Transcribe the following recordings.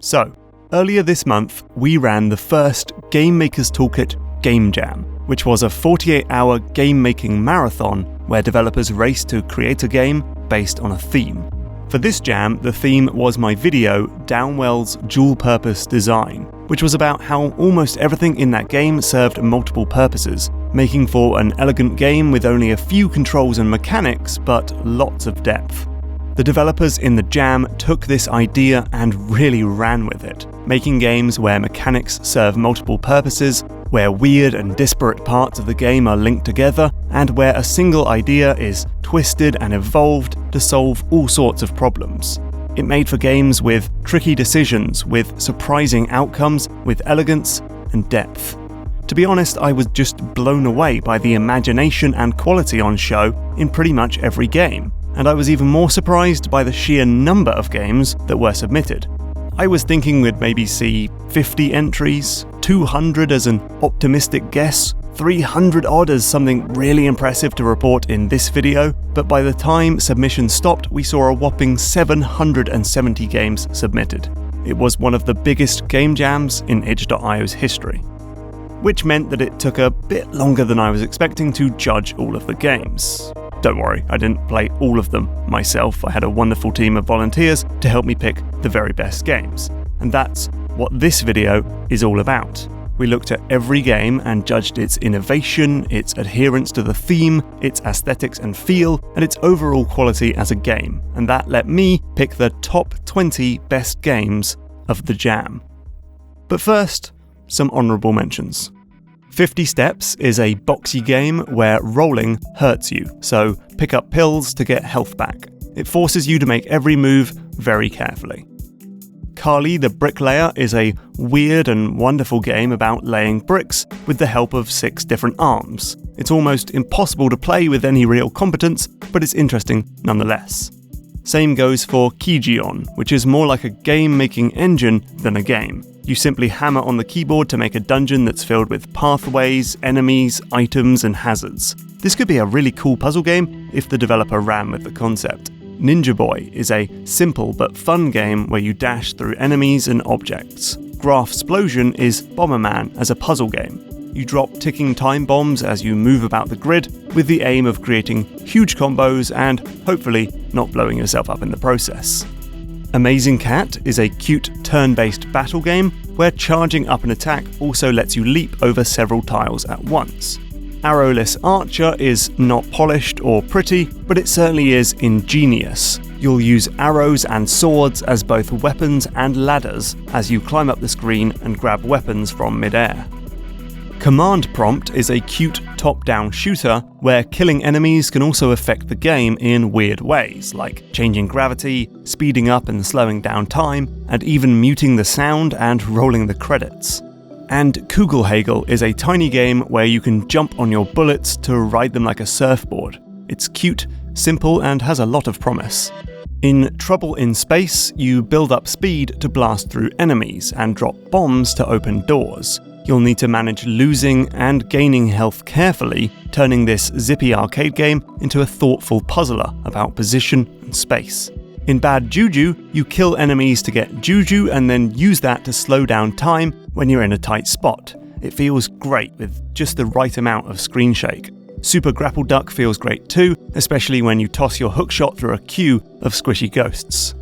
So, earlier this month, we ran the first Game Maker's Toolkit Game Jam, which was a 48-hour game-making marathon where developers raced to create a game based on a theme. For this jam, the theme was my video, Downwell's Dual-Purpose Design, which was about how almost everything in that game served multiple purposes, making for an elegant game with only a few controls and mechanics, but lots of depth. The developers in the jam took this idea and really ran with it, making games where mechanics serve multiple purposes, where weird and disparate parts of the game are linked together, and where a single idea is twisted and evolved to solve all sorts of problems. It made for games with tricky decisions, with surprising outcomes, with elegance and depth. To be honest, I was just blown away by the imagination and quality on show in pretty much every game, and I was even more surprised by the sheer number of games that were submitted. I was thinking we'd maybe see 50 entries, 200 as an optimistic guess, 300 odd as something really impressive to report in this video, but by the time submissions stopped, we saw a whopping 770 games submitted. It was one of the biggest game jams in itch.io's history. Which meant that it took a bit longer than I was expecting to judge all of the games. Don't worry, I didn't play all of them myself. I had a wonderful team of volunteers to help me pick the very best games. And that's what this video is all about. We looked at every game and judged its innovation, its adherence to the theme, its aesthetics and feel, and its overall quality as a game. And that let me pick the top 20 best games of the jam. But first, some honourable mentions. 50 Steps is a boxy game where rolling hurts you, so pick up pills to get health back. It forces you to make every move very carefully. Carly the Bricklayer is a weird and wonderful game about laying bricks with the help of 6 different arms. It's almost impossible to play with any real competence, but it's interesting nonetheless. Same goes for Kijion, which is more like a game-making engine than a game. You simply hammer on the keyboard to make a dungeon that's filled with pathways, enemies, items, and hazards. This could be a really cool puzzle game if the developer ran with the concept. Ninja Boy is a simple but fun game where you dash through enemies and objects. Grafsplosion is Bomberman as a puzzle game. You drop ticking time bombs as you move about the grid with the aim of creating huge combos and, hopefully, not blowing yourself up in the process. Amazing Cat is a cute turn-based battle game where charging up an attack also lets you leap over several tiles at once. Arrowless Archer is not polished or pretty, but it certainly is ingenious. You'll use arrows and swords as both weapons and ladders as you climb up the screen and grab weapons from mid-air. Command Prompt is a cute top-down shooter where killing enemies can also affect the game in weird ways, like changing gravity, speeding up and slowing down time, and even muting the sound and rolling the credits. And Kugelhagel is a tiny game where you can jump on your bullets to ride them like a surfboard. It's cute, simple, and has a lot of promise. In Trouble in Space, you build up speed to blast through enemies and drop bombs to open doors. You'll need to manage losing and gaining health carefully, turning this zippy arcade game into a thoughtful puzzler about position and space. In Bad Juju, you kill enemies to get juju and then use that to slow down time when you're in a tight spot. It feels great with just the right amount of screen shake. Super Grapple Duck feels great too, especially when you toss your hookshot through a queue of squishy ghosts.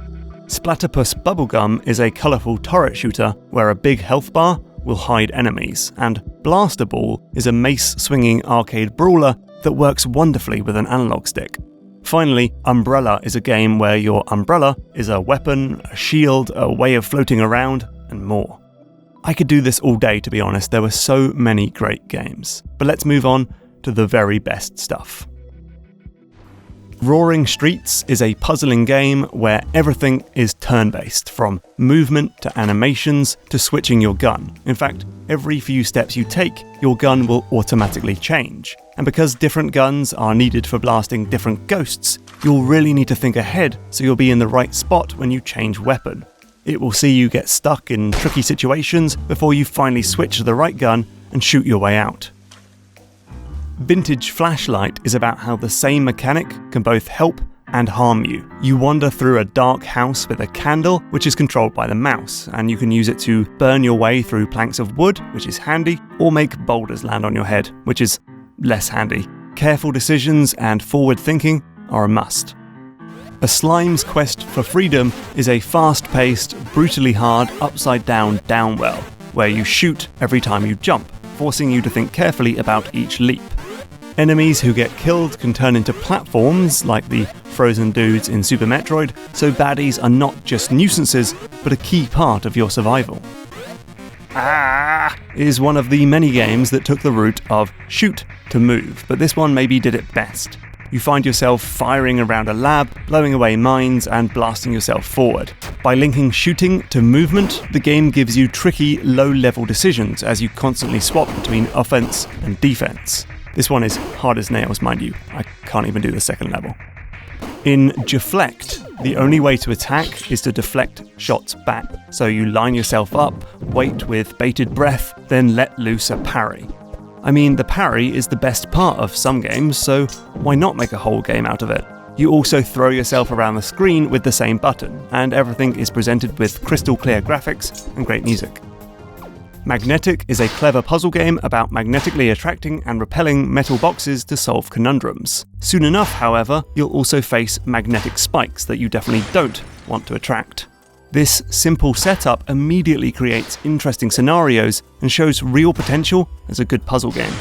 Splatterpuss Bubblegum is a colourful turret shooter where a big health bar will hide enemies, and Blaster Ball is a mace-swinging arcade brawler that works wonderfully with an analog stick. Finally, Umbrella is a game where your umbrella is a weapon, a shield, a way of floating around, and more. I could do this all day, to be honest. There were so many great games. But let's move on to the very best stuff. Roaring Streets is a puzzling game where everything is turn-based, from movement to animations to switching your gun. In fact, every few steps you take, your gun will automatically change. And because different guns are needed for blasting different ghosts, you'll really need to think ahead so you'll be in the right spot when you change weapon. It will see you get stuck in tricky situations before you finally switch to the right gun and shoot your way out. Vintage Flashlight is about how the same mechanic can both help and harm you. You wander through a dark house with a candle, which is controlled by the mouse, and you can use it to burn your way through planks of wood, which is handy, or make boulders land on your head, which is less handy. Careful decisions and forward thinking are a must. A Slime's Quest for Freedom is a fast-paced, brutally hard, upside-down downwell, where you shoot every time you jump, forcing you to think carefully about each leap. Enemies who get killed can turn into platforms, like the frozen dudes in Super Metroid, so baddies are not just nuisances, but a key part of your survival. Is one of the many games that took the route of shoot to move, but this one maybe did it best. You find yourself firing around a lab, blowing away mines, and blasting yourself forward. By linking shooting to movement, the game gives you tricky, low-level decisions as you constantly swap between offense and defense. This one is hard as nails, mind you. I can't even do the second level. In Geflect, the only way to attack is to deflect shots back. So you line yourself up, wait with bated breath, then let loose a parry. I mean, the parry is the best part of some games, so why not make a whole game out of it? You also throw yourself around the screen with the same button, and everything is presented with crystal clear graphics and great music. Magnetic is a clever puzzle game about magnetically attracting and repelling metal boxes to solve conundrums. Soon enough, however, you'll also face magnetic spikes that you definitely don't want to attract. This simple setup immediately creates interesting scenarios and shows real potential as a good puzzle game.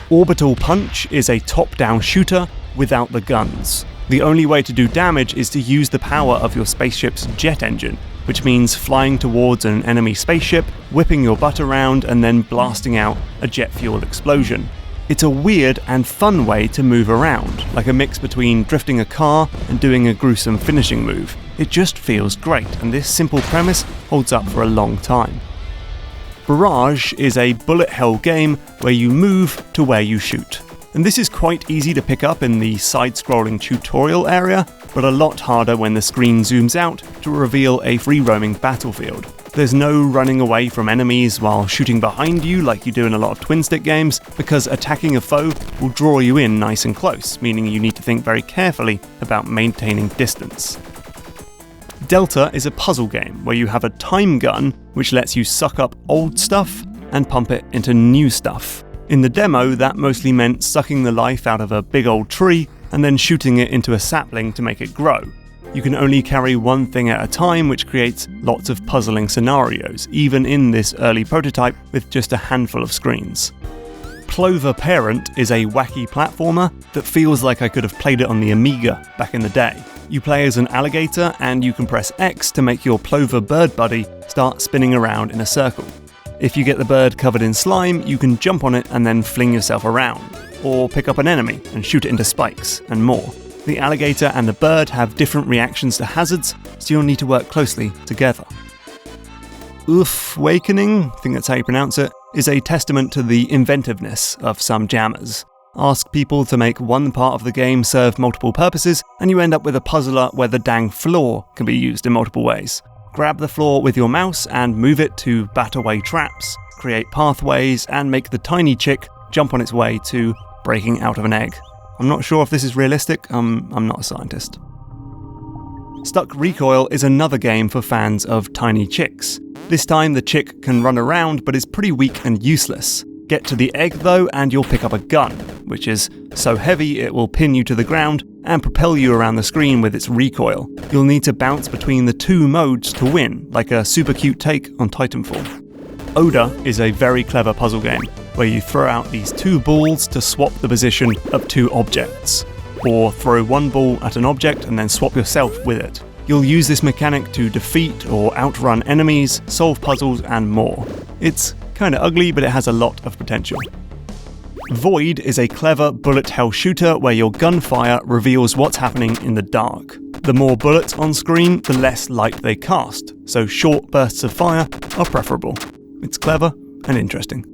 Orbital Punch is a top-down shooter without the guns. The only way to do damage is to use the power of your spaceship's jet engine, which means flying towards an enemy spaceship, whipping your butt around, and then blasting out a jet fuel explosion. It's a weird and fun way to move around, like a mix between drifting a car and doing a gruesome finishing move. It just feels great, and this simple premise holds up for a long time. Barrage is a bullet hell game where you move to where you shoot. And this is quite easy to pick up in the side-scrolling tutorial area, but a lot harder when the screen zooms out to reveal a free-roaming battlefield. There's no running away from enemies while shooting behind you like you do in a lot of twin-stick games, because attacking a foe will draw you in nice and close, meaning you need to think very carefully about maintaining distance. Delta is a puzzle game where you have a time gun which lets you suck up old stuff and pump it into new stuff. In the demo, that mostly meant sucking the life out of a big old tree and then shooting it into a sapling to make it grow. You can only carry one thing at a time, which creates lots of puzzling scenarios, even in this early prototype with just a handful of screens. Plover Parent is a wacky platformer that feels like I could have played it on the Amiga back in the day. You play as an alligator and you can press X to make your plover bird buddy start spinning around in a circle. If you get the bird covered in slime, you can jump on it and then fling yourself around, or pick up an enemy and shoot it into spikes, and more. The alligator and the bird have different reactions to hazards, so you'll need to work closely together. Oeufwakening, I think that's how you pronounce it, is a testament to the inventiveness of some jammers. Ask people to make one part of the game serve multiple purposes, and you end up with a puzzler where the dang floor can be used in multiple ways. Grab the floor with your mouse and move it to bat away traps, create pathways, and make the tiny chick jump on its way to breaking out of an egg. I'm not sure if this is realistic, I'm not a scientist. Stuck Recoil is another game for fans of tiny chicks. This time the chick can run around but is pretty weak and useless. Get to the egg though and you'll pick up a gun, which is so heavy it will pin you to the ground and propel you around the screen with its recoil. You'll need to bounce between the two modes to win, like a super cute take on Titanfall. Oda is a very clever puzzle game, where you throw out these two balls to swap the position of two objects, or throw one ball at an object and then swap yourself with it. You'll use this mechanic to defeat or outrun enemies, solve puzzles, and more. It's kinda ugly, but it has a lot of potential. Void is a clever bullet hell shooter where your gunfire reveals what's happening in the dark. The more bullets on screen, the less light they cast, so short bursts of fire are preferable. It's clever and interesting.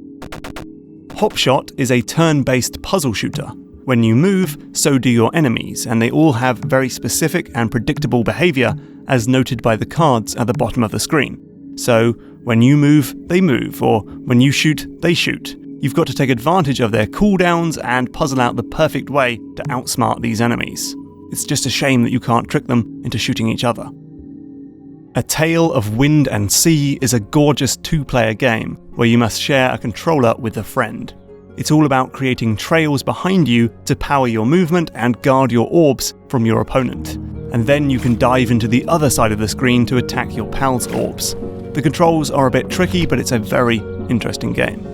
HOPSHOT is a turn-based puzzle shooter. When you move, so do your enemies, and they all have very specific and predictable behaviour as noted by the cards at the bottom of the screen. So, when you move, they move, or when you shoot, they shoot. You've got to take advantage of their cooldowns and puzzle out the perfect way to outsmart these enemies. It's just a shame that you can't trick them into shooting each other. A Tale of Wind and Sea is a gorgeous 2-player game where you must share a controller with a friend. It's all about creating trails behind you to power your movement and guard your orbs from your opponent. And then you can dive into the other side of the screen to attack your pal's orbs. The controls are a bit tricky, but it's a very interesting game.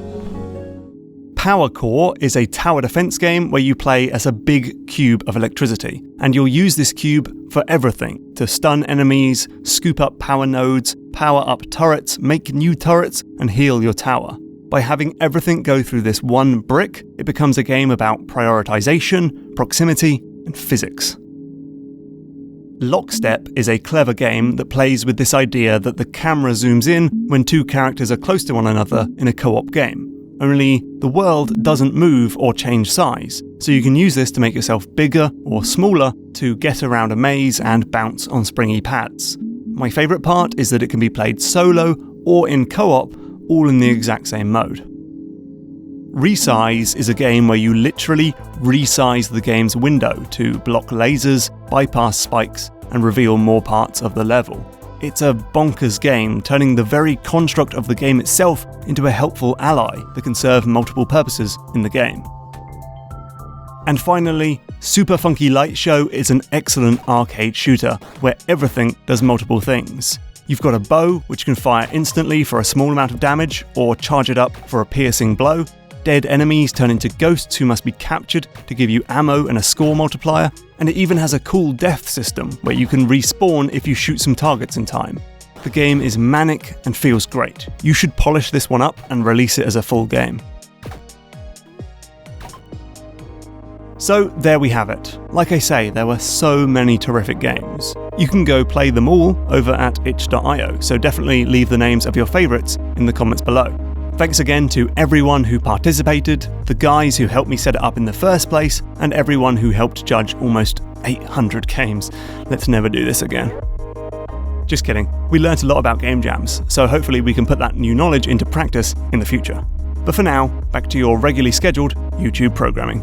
PowerCore is a tower defense game where you play as a big cube of electricity, and you'll use this cube for everything: to stun enemies, scoop up power nodes, power up turrets, make new turrets, and heal your tower. By having everything go through this one brick, it becomes a game about prioritization, proximity, and physics. Lockstep is a clever game that plays with this idea that the camera zooms in when two characters are close to one another in a co-op game. Only the world doesn't move or change size, so you can use this to make yourself bigger or smaller to get around a maze and bounce on springy pads. My favourite part is that it can be played solo or in co-op, all in the exact same mode. Resize is a game where you literally resize the game's window to block lasers, bypass spikes, and reveal more parts of the level. It's a bonkers game, turning the very construct of the game itself into a helpful ally that can serve multiple purposes in the game. And finally, SuperFunkyLightShow is an excellent arcade shooter where everything does multiple things. You've got a bow, which can fire instantly for a small amount of damage, or charge it up for a piercing blow. Dead enemies turn into ghosts who must be captured to give you ammo and a score multiplier, and it even has a cool death system where you can respawn if you shoot some targets in time. The game is manic and feels great. You should polish this one up and release it as a full game. So there we have it. Like I say, there were so many terrific games. You can go play them all over at itch.io, so definitely leave the names of your favourites in the comments below. Thanks again to everyone who participated, the guys who helped me set it up in the first place, and everyone who helped judge almost 800 games. Let's never do this again. Just kidding. We learnt a lot about game jams, so hopefully we can put that new knowledge into practice in the future. But for now, back to your regularly scheduled YouTube programming.